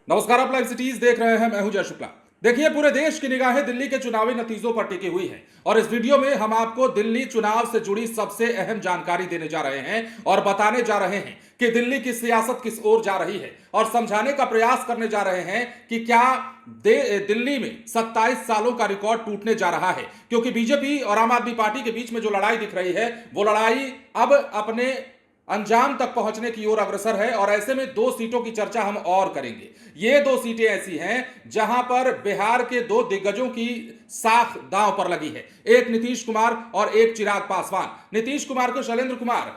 नमस्कार, आप live cities देख रहे हैं। मैं हूं जय शुक्ला। देखिए, पूरे देश की निगाहें दिल्ली के चुनावी नतीजों पर टिकी हुई है और इस वीडियो में हम आपको दिल्ली चुनाव से जुड़ी सबसे अहम जानकारी देने जा रहे हैं और बताने जा रहे हैं कि दिल्ली की सियासत किस ओर जा रही है और समझाने का प्रयास करने जा रहे हैं कि क्या दिल्ली में 27 सालों का रिकॉर्ड टूटने जा रहा है, क्योंकि बीजेपी और आम आदमी पार्टी के बीच में जो लड़ाई दिख रही है वो लड़ाई अब अपने अंजाम तक पहुंचने की ओर अग्रसर है। और ऐसे में दो सीटों की चर्चा हम और करेंगे। ये दो सीटें ऐसी हैं जहां पर बिहार के दो दिग्गजों की साख दांव पर लगी है, एक नीतीश कुमार और एक चिराग पासवान। नीतीश कुमार को शैलेंद्र कुमार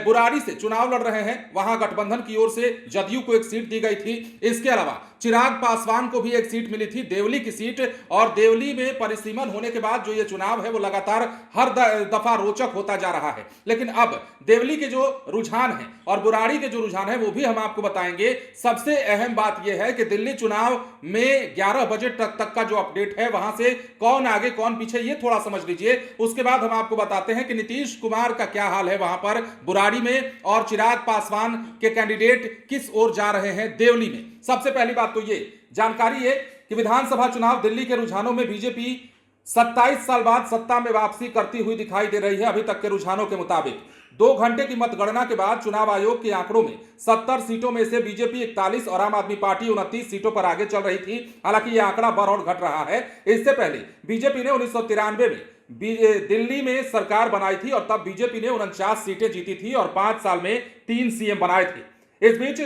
बुराड़ी से चुनाव लड़ रहे हैं, वहां गठबंधन की ओर से जदयू को एक सीट दी गई थी। इसके अलावा चिराग पासवान को भी एक सीट मिली थी, देवली की सीट। और देवली में परिसीमन होने के बाद जो ये चुनाव है वो लगातार हर दफा रोचक होता जा रहा है। लेकिन अब देवली के जो रुझान है और बुराड़ी के जो रुझान है वो भी हम आपको बताएंगे। सबसे अहम बात यह है कि दिल्ली चुनाव में 11 बजे तक का जो अपडेट है, वहां से कौन आगे कौन पीछे ये थोड़ा समझ लीजिए। उसके बाद हम आपको बताते हैं कि नीतीश कुमार का क्या हाल है वहां पर बुराड़ी में और चिराग पासवान के कैंडिडेट किस ओर जा रहे हैं देवली में। सबसे पहली बात तो ये जानकारी है कि विधानसभा चुनाव दिल्ली के रुझानों में बीजेपी 27 साल बाद सत्ता में वापसी करती हुई दिखाई दे रही है। अभी तक के रुझानों के मुताबिक 2 घंटे की मतगणना के बाद चुनाव आयोग के आंकड़ों में 70 सीटों में से बीजेपी 41 और आम आदमी पार्टी 29 सीटों पर आगे चल रही थी। हालांकि यह आंकड़ा बढ़ और घट रहा है। इससे पहले बीजेपी ने 1993 में दिल्ली में सरकार बनाई थी और तब बीजेपी ने 49 सीटें जीती थी और 5 साल में 3 सीएम बनाए थे। इस बीच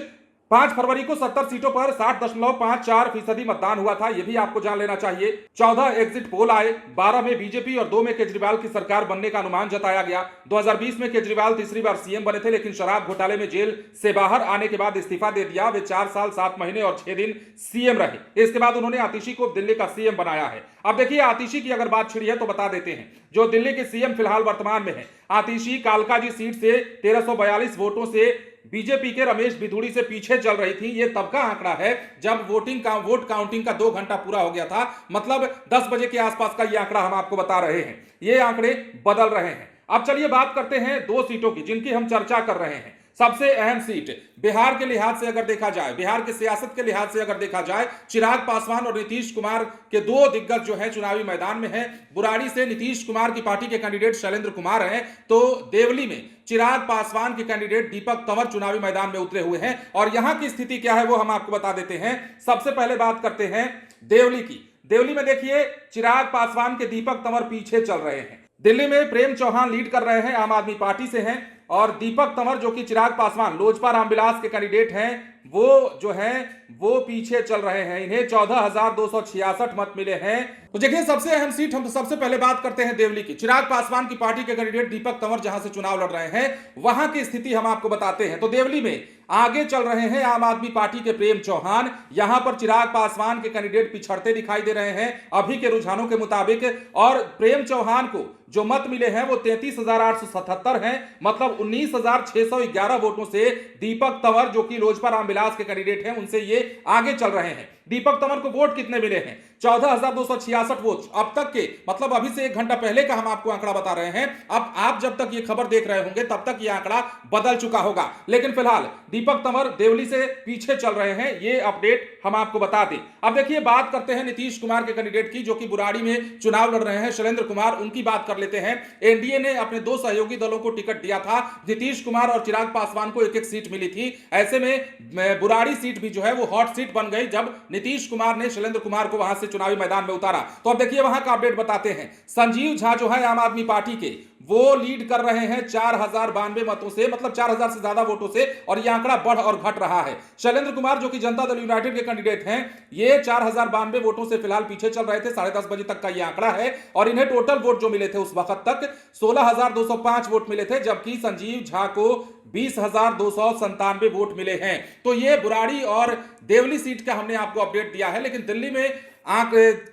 5 फरवरी को 70 सीटों पर 60.54% मतदान हुआ था, यह भी आपको जान लेना चाहिए। 14 एग्जिट पोल आए, 12 में बीजेपी और 2 में केजरीवाल की सरकार बनने का अनुमान जताया गया। 2020 में केजरीवाल तीसरी बार सीएम बने थे, लेकिन शराब घोटाले में जेल से बाहर आने के बाद इस्तीफा दे दिया। वे 4 साल 7 महीने और 6 दिन सीएम रहे। इसके बाद उन्होंने आतिशी को दिल्ली का सीएम बनाया है। अब देखिए, आतिशी की अगर बात छिड़ी है तो बता देते हैं जो दिल्ली के सीएम फिलहाल वर्तमान में है। आतिशी कालकाजी सीट से 1342 वोटों से बीजेपी के रमेश बिधूड़ी से पीछे चल रही थी। यह तब का आंकड़ा है जब वोट काउंटिंग का 2 घंटा पूरा हो गया था, मतलब 10 बजे के आसपास का यह आंकड़ा हम आपको बता रहे हैं। ये आंकड़े बदल रहे हैं। अब चलिए बात करते हैं 2 सीटों की जिनकी हम चर्चा कर रहे हैं। सबसे अहम सीट बिहार के लिहाज से अगर देखा जाए, बिहार की सियासत के लिहाज से अगर देखा जाए, चिराग पासवान और नीतीश कुमार के 2 दिग्गज जो है चुनावी मैदान में है। बुराड़ी से नीतीश कुमार की पार्टी के कैंडिडेट शैलेंद्र कुमार हैं, तो देवली में चिराग पासवान के कैंडिडेट दीपक तंवर चुनावी मैदान में उतरे हुए हैं। और यहां की स्थिति क्या है वो हम आपको बता देते हैं। सबसे पहले बात करते हैं देवली की। देवली में देखिए, चिराग पासवान के दीपक तंवर पीछे चल रहे हैं। दिल्ली में प्रेम चौहान लीड कर रहे हैं, आम आदमी पार्टी से हैं। और दीपक तंवर जो कि चिराग पासवान लोजपा रामविलास के कैंडिडेट हैं, वो जो हैं वो पीछे चल रहे हैं। इन्हें 14,266 मत मिले हैं। तो देखिए, सबसे अहम सीट हम सबसे पहले बात करते हैं देवली की। चिराग पासवान की पार्टी के कैंडिडेट दीपक तंवर जहां से चुनाव लड़ रहे हैं, वहां की स्थिति हम आपको बताते हैं। तो देवली में आगे चल रहे हैं आम आदमी पार्टी के प्रेम चौहान। यहां पर चिराग पासवान के कैंडिडेट पिछड़ते दिखाई दे रहे हैं अभी के रुझानों के मुताबिक। और प्रेम चौहान को जो मत मिले हैं वो 33,877 हैं, मतलब 19,611 वोटों से दीपक तंवर जो कि लोजपा रामविलास के कैंडिडेट हैं उनसे ये आगे चल रहे हैं। दीपक तंवर को वोट कितने मिले हैं? 14,266 वोट अब तक के, मतलब अभी से 1 घंटा पहले का हम आपको आंकड़ा बता रहे हैं। अब आप जब तक ये खबर देख रहे होंगे तब तक ये आंकड़ा बदल चुका होगा, लेकिन फिलहाल दीपक तंवर देवली से पीछे चल रहे हैं। ये अपडेट हम आपको बता दें। अब देखिए, बात करते हैं नीतीश कुमार के कैंडिडेट की जो कि बुराड़ी में चुनाव लड़ रहे हैं, शैलेंद्र कुमार। उनकी बात कर लेते हैं। एनडीए ने अपने 2 सहयोगी दलों को टिकट दिया था। नीतीश कुमार और चिराग पासवान को 1-1 सीट मिली थी। ऐसे में बुराड़ी सीट भी जो है वो हॉट सीट बन गई जब नीतीश कुमार ने शैलेंद्र कुमार को वहां से चुनावी मैदान में उतारा। तो अब देखिए वहां का अपडेट बताते हैं। संजीव झा जो है आम आदमी पार्टी के, वो लीड कर रहे हैं 4,092 मतों से, मतलब 4,000 से ज्यादा वोटों से। और यह आंकड़ा बढ़ और घट रहा है। शैलेंद्र कुमार जो कि जनता दल यूनाइटेड के कैंडिडेट हैं, ये 4,092 वोटों से फिलहाल पीछे चल रहे थे। 10:30 बजे तक का यह आंकड़ा है। और इन्हें टोटल वोट जो मिले थे उस वक्त तक 16,205 वोट मिले थे, जबकि संजीव झा को 20,297 वोट मिले हैं। तो ये बुराड़ी और देवली सीट का हमने आपको अपडेट दिया है। लेकिन दिल्ली में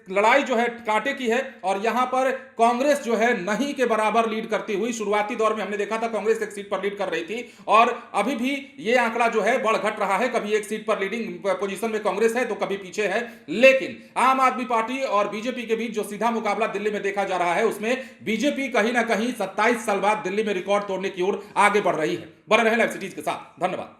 लड़ाई जो है कांटे की है और यहां पर कांग्रेस जो है नहीं के बराबर लीड करती हुई, शुरुआती दौर में हमने देखा था कांग्रेस 1 सीट पर लीड कर रही थी और अभी भी ये आंकड़ा जो है बढ़ घट रहा है। कभी 1 सीट पर लीडिंग पोजीशन में कांग्रेस है तो कभी पीछे है। लेकिन आम आदमी पार्टी और बीजेपी के बीच जो सीधा मुकाबला दिल्ली में देखा जा रहा है, उसमें बीजेपी कहीं ना कहीं 27 साल बाद दिल्ली में रिकॉर्ड तोड़ने की ओर आगे बढ़ रही है। बने रहे लाइव सिटीज के साथ। धन्यवाद।